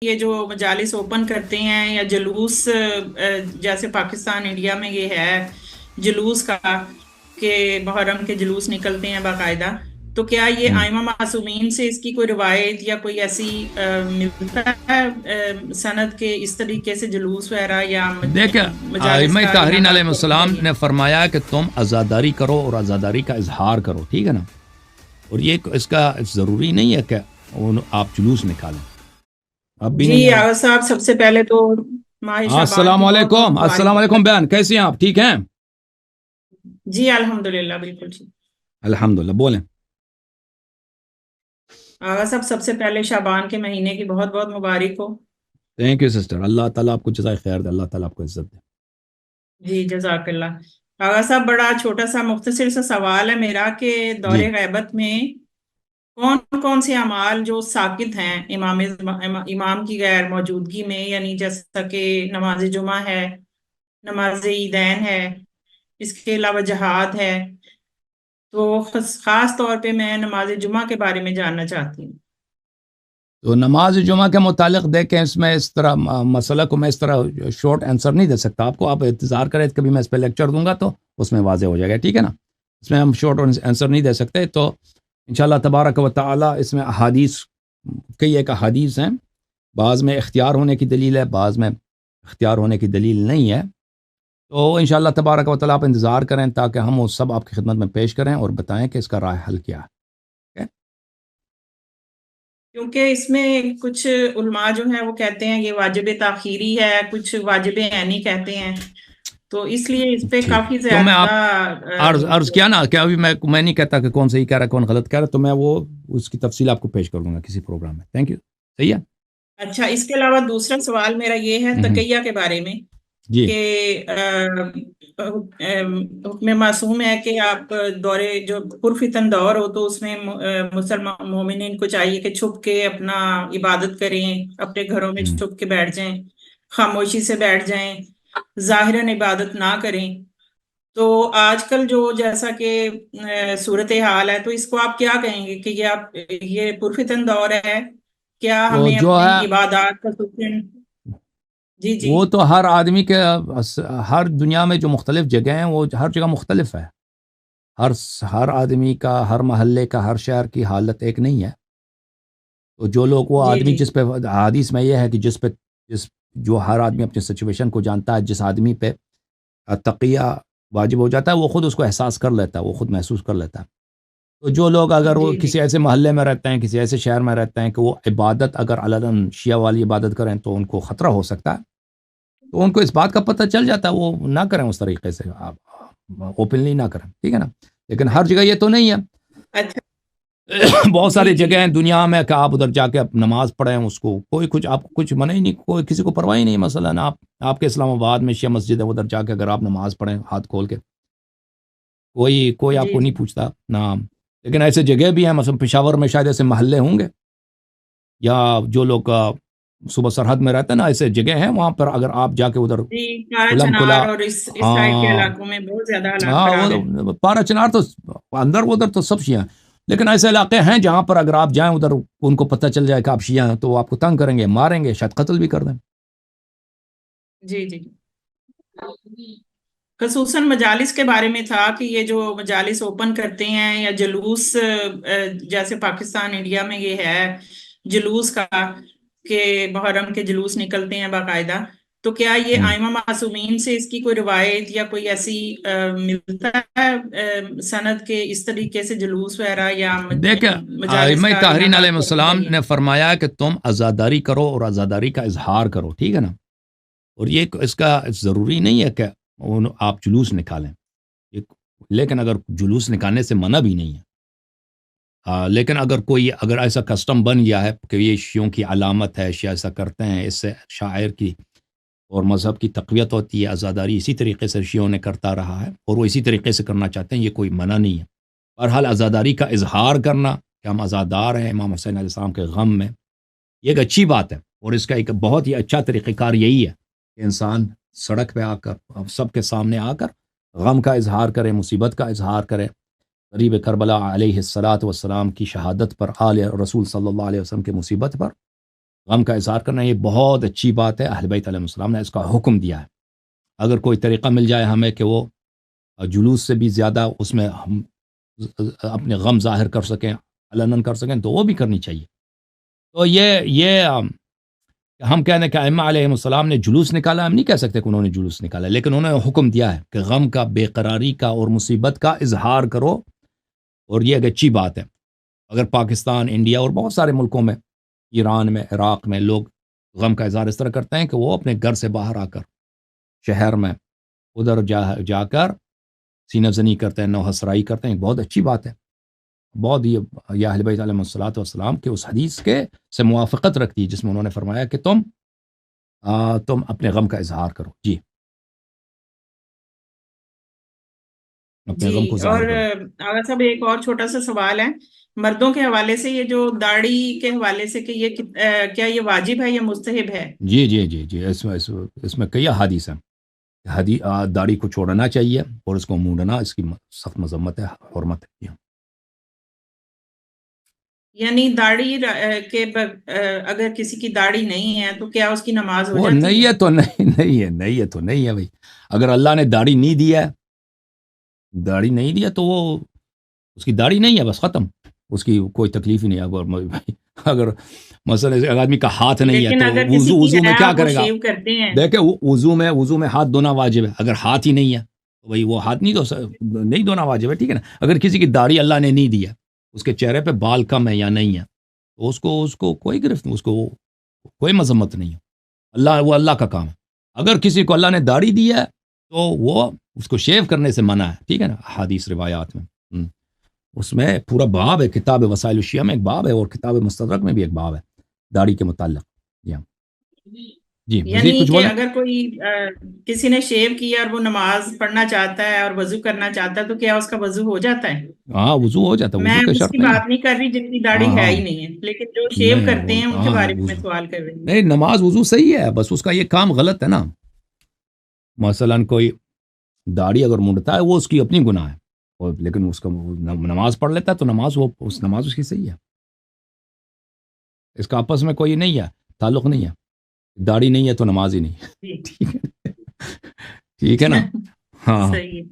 یہ جو مجالس اوپن کرتے ہیں یا جلوس جیسے پاکستان انڈیا میں یہ ہے جلوس کا کہ محرم کے جلوس نکلتے ہیں باقاعدہ، تو کیا یہ ہوں۔ آئمہ معصومین سے اس کی کوئی روایت یا کوئی ایسی ملتا ہے سند کے اس طریقے سے جلوس وغیرہ یا دیکھیں، مجالس ائمہ کا طاہرین علیہ انعقاد کرنا السلام چاہیے؟ نے فرمایا کہ تم عزاداری کرو اور عزاداری کا اظہار کرو، ٹھیک ہے نا؟ اور یہ اس کا ضروری نہیں ہے کہ آپ جلوس نکالیں، اب بھی جی نہیں آیا۔ آغا صاحب، سب سے پہلے تو ماہ ہاں، شعبان السلام کی بہت بہت علیکم، السلام علیکم مبارک۔ بہن، کیسی ہیں آپ؟ ٹھیک ہیں؟ جی الحمدللہ بالکل ٹھیک۔ الحمدللہ، بولیں۔ آغا صاحب، سب سے پہلے شعبان کے مہینے کی بہت بہت مبارک ہو۔ تھینک یو سسٹر، اللہ تعالیٰ آپ کو جزائے خیر دے، اللہ تعالیٰ آپ کو عزت دے۔ جی جزاک اللہ۔ آغا صاحب، بڑا چھوٹا سا مختصر سا سوال ہے میرا کہ دور جی، غیبت میں کون کون سے اعمال جو ساقط ہیں امام کی غیر موجودگی میں، یعنی جیسا کہ نماز جمعہ ہے، نماز عیدین ہے، اس کے علاوہ جہاد ہے، تو خاص طور پہ میں نماز جمعہ کے بارے میں جاننا چاہتی ہوں۔ تو نماز جمعہ کے متعلق دیکھیں، اس میں اس طرح مسئلہ کو میں اس طرح شارٹ آنسر نہیں دے سکتا آپ کو، آپ انتظار کریں، کبھی میں اس پہ لیکچر دوں گا تو اس میں واضح ہو جائے گا، ٹھیک ہے نا؟ اس میں ہم شارٹ آنسر نہیں دے سکتے، تو انشاءاللہ تبارک و تعالی اس میں احادیث، کئی ایک احادیث ہیں، بعض میں اختیار ہونے کی دلیل ہے، بعض میں اختیار ہونے کی دلیل نہیں ہے، تو انشاءاللہ تبارک و تعالی آپ انتظار کریں تاکہ ہم وہ سب آپ کی خدمت میں پیش کریں اور بتائیں کہ اس کا راہ حل کیا ہے۔ کیونکہ اس میں کچھ علماء جو ہیں وہ کہتے ہیں یہ واجب تاخیری ہے، کچھ واجب عینی کہتے ہیں، تو اس لیے اس پہ ٹھیک ہے، کافی تو میں زیادہ آپ عرض کیا نا کہ ابھی میں نہیں کہتا کہ کون صحیح کہہ رہا ہے کون غلط کہہ رہا ہے، تو میں وہ اس کی تفصیل آپ کو پیش کر دوں گا کسی پروگرام میں۔ تھینک یو، صحیح ہے۔ اچھا، اس کے علاوہ دوسرا سوال میرا یہ ہے ہوں، تقیہ کے بارے میں جی کہ حکم معصوم ہے کہ آپ دورے جو پرفتن دور ہو تو اس میں مسلمان مومنین کو چاہیے کہ چھپ کے اپنا عبادت کریں، اپنے گھروں میں ہوں۔ چھپ کے بیٹھ جائیں، خاموشی سے بیٹھ جائیں، ظاہراً عبادت نہ کریں۔ تو آج کل جو جیسا کہ صورتحال ہے، تو اس کو آپ کیا کہیں گے کہ یہ پرفتن دور ہے، کیا تو ہمیں جو اپنی ہے عبادات کا جی جی وہ تو ہر آدمی کے، ہر دنیا میں جو مختلف جگہ ہیں وہ ہر جگہ مختلف ہے، ہر ہر آدمی کا، ہر محلے کا، ہر شہر کی حالت ایک نہیں ہے، تو جو لوگ، وہ جی آدمی جی جس پہ حدیث میں یہ ہے کہ جس جو ہر آدمی اپنی سچویشن کو جانتا ہے، جس آدمی پہ تقیہ واجب ہو جاتا ہے وہ خود اس کو احساس کر لیتا ہے، وہ خود محسوس کر لیتا ہے۔ تو جو لوگ اگر وہ جی جی کسی ایسے محلے میں رہتے ہیں، کسی ایسے شہر میں رہتے ہیں کہ وہ عبادت اگر علن شیعہ والی عبادت کریں تو ان کو خطرہ ہو سکتا ہے، تو ان کو اس بات کا پتہ چل جاتا ہے، وہ نہ کریں اس طریقے سے، آپ اوپنلی نہ کریں، ٹھیک ہے نا؟ لیکن ہر جگہ یہ تو نہیں ہے، اچھا بہت جی ساری جی جگہ ہیں دنیا میں کہ آپ ادھر جا کے نماز پڑھیں، اس کو کوئی کچھ آپ کو کچھ منع ہی نہیں، کوئی کسی کو پرواہ ہی نہیں، مثلا آپ کے اسلام آباد میں شیعہ مسجد ہے، ادھر جا کے اگر آپ نماز پڑھیں ہاتھ کھول کے، کوئی آپ جی کو جی نہیں پوچھتا نا۔ لیکن ایسے جگہ بھی ہیں، مثلا پشاور میں شاید ایسے محلے ہوں گے، یا جو لوگ صوبہ سرحد میں رہتے ہیں نا، ایسے جگہ ہیں وہاں پر اگر آپ جا کے ادھر جی کارا کھلم کھلا، چنار اور اس سائڈ کے ہاں علاقوں میں بہت زیادہ حالات ہاں، خراب ہیں۔ وہ پارا چنار تو اندر ادھر تو سب شیعہ ہیں، لیکن ایسے علاقے ہیں جہاں پر اگر آپ جائیں ادھر ان کو پتہ چل جائے کہ آپ شیعہ ہیں تو وہ آپ کو تنگ کریں گے، ماریں گے، شاید قتل بھی کر دیں۔ جی جی، خصوصاً مجالس کے بارے میں تھا کہ یہ جو مجالس اوپن کرتے ہیں یا جلوس جیسے پاکستان انڈیا میں یہ ہے جلوس کا کہ محرم کے جلوس نکلتے ہیں باقاعدہ، تو کیا یہ ہوں۔ آئمہ معصومین سے اس کی کوئی روایت یا کوئی ایسی ملتا ہے سند کے اس طریقے سے جلوس وغیرہ یا دیکھیں، مجالس ائمہ کا طاہرین علیہ انعقاد کرنا السلام چاہیے؟ نے فرمایا کہ تم عزاداری کرو اور عزاداری کا اظہار کرو، ٹھیک ہے نا؟ اور یہ اس کا ضروری نہیں ہے کہ آپ جلوس نکالیں، لیکن اگر جلوس نکالنے سے منع بھی نہیں ہے، لیکن اگر ایسا کسٹم بن گیا ہے کہ یہ شیعوں کی علامت ہے، شیعہ ایسا کرتے ہیں، اس سے شاعر کی اور مذہب کی تقویت ہوتی ہے، عزاداری اسی طریقے سے شیعوں نے کرتا رہا ہے اور وہ اسی طریقے سے کرنا چاہتے ہیں، یہ کوئی منع نہیں ہے۔ بہرحال عزاداری کا اظہار کرنا کہ ہم عزادار ہیں امام حسین علیہ السلام کے غم میں، یہ ایک اچھی بات ہے، اور اس کا ایک بہت ہی اچھا طریقہ کار یہی ہے کہ انسان سڑک پہ آ کر، سب کے سامنے آ کر غم کا اظہار کرے، مصیبت کا اظہار کرے، قریب کربلا علیہ الصلاۃ والسلام کی شہادت پر، آل رسول صلی اللہ علیہ وسلم کی مصیبت پر، غم کا اظہار کرنا یہ بہت اچھی بات ہے، اہل بیت علیہ السلام نے اس کا حکم دیا ہے۔ اگر کوئی طریقہ مل جائے ہمیں کہ وہ جلوس سے بھی زیادہ اس میں ہم اپنے غم ظاہر کر سکیں، علناً کر سکیں، تو وہ بھی کرنی چاہیے۔ تو یہ ہم کہنے کہ ائمہ علیہ السلام نے جلوس نکالا، ہم نہیں کہہ سکتے کہ انہوں نے جلوس نکالا، لیکن انہوں نے حکم دیا ہے کہ غم کا، بے قراری کا اور مصیبت کا اظہار کرو، اور یہ ایک اچھی بات ہے۔ اگر پاکستان، انڈیا اور بہت سارے ملکوں میں، ایران میں، عراق میں، لوگ غم کا اظہار اس طرح کرتے ہیں کہ وہ اپنے گھر سے باہر آ کر شہر میں ادھر جا کر سینہ زنی کرتے ہیں، نوحہ سرائی کرتے ہیں، بہت اچھی بات ہے۔ بہت یہ اہل بیت علیہ الصلوۃ والسلام کے اس حدیث کے سے موافقت رکھتی ہے جس میں انہوں نے فرمایا کہ تم اپنے غم کا اظہار کرو، جی، اپنے جی، غم کو ظاہر اور کرو۔ آغا صاحب ایک اور چھوٹا سا سوال ہے، مردوں کے حوالے سے یہ جو داڑھی کے حوالے سے کہ یہ کیا یہ واجب ہے یا مستحب ہے؟ جی جی جی جی، اس میں کئی احادیث ہیں۔ داڑھی کو چھوڑنا چاہیے اور اس کو مونڈنا اس کی سخت مذمت ہے، حرمت ہے۔ یعنی داڑھی اگر کسی کی داڑھی نہیں ہے تو کیا اس کی نماز ہو وہ جاتی نہیں ہے؟ ہے تو نہیں ہے، نہیں ہے تو نہیں ہے بھائی۔ اگر اللہ نے داڑھی نہیں دیا، داڑھی نہیں دیا تو وہ اس کی داڑھی نہیں ہے، بس ختم، اس کی کوئی تکلیف ہی نہیں ہے۔ اگر مثلا ایک آدمی کا ہاتھ نہیں ہے لیکن تو اگر کسی کی وضو ہے میں کیا اور وہ کرے گا؟ شیو کرتے ہیں، دیکھیں وضو میں ہاتھ دھونا واجب ہے، اگر ہاتھ ہی نہیں ہے تو بھائی وہ ہاتھ نہیں دھونا واجب ہے، ٹھیک ہے نا۔ اگر کسی کی داڑھی اللہ نے نہیں دی ہے، اس کے چہرے پہ بال کم ہے یا نہیں ہے، تو اس کو کوئی گرفت نہیں، اس کو کوئی مذمت نہیں ہے۔ وہ اللہ کا کام ہے۔ اگر کسی کو اللہ نے داڑھی دی ہے تو وہ اس کو شیو کرنے سے منع ہے، ٹھیک ہے نا، حدیث روایات میں۔ اس میں پورا باب ہے، کتاب وسائل الشیعہ میں ایک باب ہے، اور کتاب مستدرک میں بھی ایک باب ہے داڑھی کے متعلق۔ جی ہاں، جی، یعنی مزید کچھ کہ بولیں؟ اگر کوئی کسی نے شیو کیا اور وہ نماز پڑھنا چاہتا ہے اور وضو کرنا چاہتا ہے تو کیا اس کا وضو ہو جاتا ہے؟ ہاں وضو ہو جاتا ہے، میں وضو کا اس کی شرط نہیں ہے۔ بات نہیں کر رہی جن کی ہاں داڑھی ہے ہاں، ہی نہیں ہے، لیکن جو شیو نہیں کرتے ہیں ان کے ہاں بارے میں وضو سوال کر رہی ہوں۔ نہیں، نماز وضو صحیح ہے، بس اس کا یہ کام غلط ہے نا۔ مثلا کوئی داڑھی اگر مونڈتا ہے وہ اس کی اپنی گناہ ہے، لیکن اس کا نماز پڑھ لیتا ہے تو نماز اس کی صحیح ہے۔ اس کا آپس میں کوئی نہیں ہے، تعلق نہیں ہے۔ داڑھی نہیں ہے تو نماز ہی نہیں ہے۔ جی ٹھیک ہے، ٹھیک ہے نا۔ ہاں، صحیح ہے۔